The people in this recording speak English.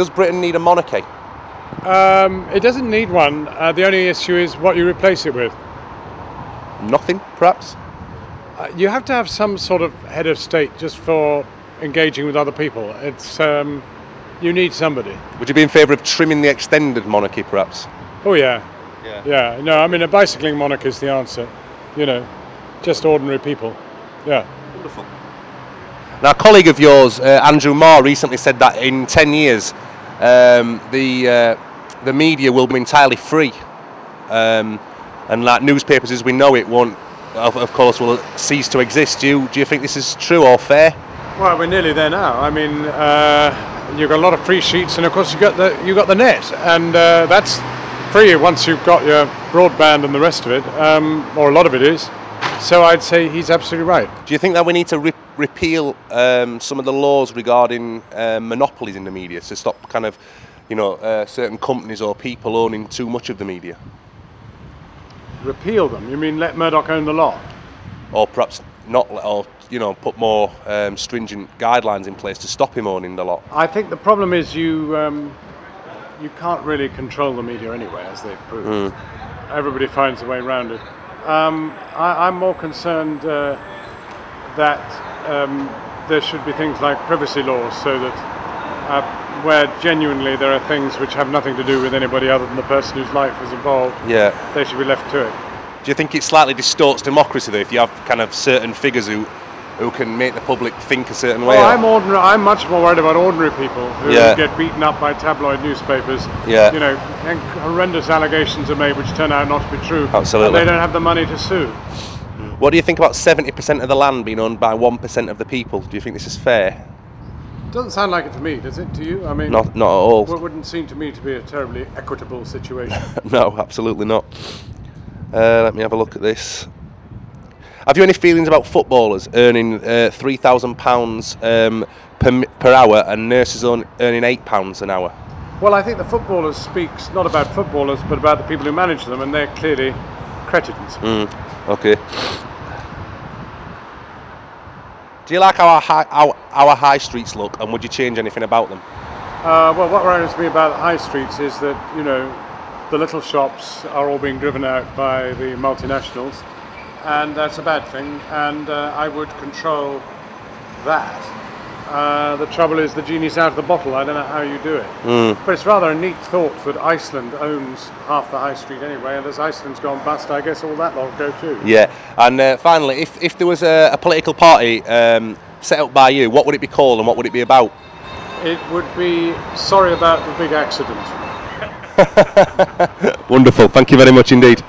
does Britain need a monarchy? It doesn't need one. The only issue is what you replace it with. Nothing, perhaps? You have to have some sort of head of state just for engaging with other people. It's you need somebody. Would you be in favour of trimming the extended monarchy, perhaps? Oh yeah. No, I mean a bicycling monarch is the answer. You know, just ordinary people. Yeah. Wonderful. Now, a colleague of yours, Andrew Marr, recently said that in 10 years, the media will be entirely free, and like newspapers as we know it won't, of course, will cease to exist. Do you think this is true or fair? Well, we're nearly there now. I mean, you've got a lot of free sheets, and of course you got the net, and that's free once you've got your broadband and the rest of it, or a lot of it is. So I'd say he's absolutely right. Do you think that we need to repeal some of the laws regarding monopolies in the media to stop kind of, certain companies or people owning too much of the media? Repeal them? You mean let Murdoch own the lot? Or perhaps not, or put more stringent guidelines in place to stop him owning the lot? I think the problem is you can't really control the media anyway, as they've proved. Everybody finds a way around it. I'm more concerned that there should be things like privacy laws, so that where genuinely there are things which have nothing to do with anybody other than the person whose life is involved, they should be left to it. Do you think it slightly distorts democracy though, if you have kind of certain figures who can make the public think a certain way? Well, I'm much more worried about ordinary people who get beaten up by tabloid newspapers. And horrendous allegations are made which turn out not to be true. Absolutely. And they don't have the money to sue. What do you think about 70% of the land being owned by 1% of the people? Do you think this is fair? Doesn't sound like it to me, does it to you? I mean, not at all. It wouldn't seem to me to be a terribly equitable situation. No, absolutely not. Let me have a look at this. Have you any feelings about footballers earning £3,000 per hour and nurses earning £8 an hour? Well, I think the footballers speaks not about footballers but about the people who manage them, and they're clearly cretins. Okay. Do you like how our high streets look, and would you change anything about them? Well, what worries me about high streets is that, the little shops are all being driven out by the multinationals, and that's a bad thing, and I would control that. The trouble is the genie's out of the bottle. I don't know how you do it. But it's rather a neat thought that Iceland owns half the high street anyway, and as Iceland's gone bust, I guess all that lot will go too. Yeah, and finally, if there was a political party set up by you, what would it be called and what would it be about? It would be sorry about the big accident. Wonderful, thank you very much indeed.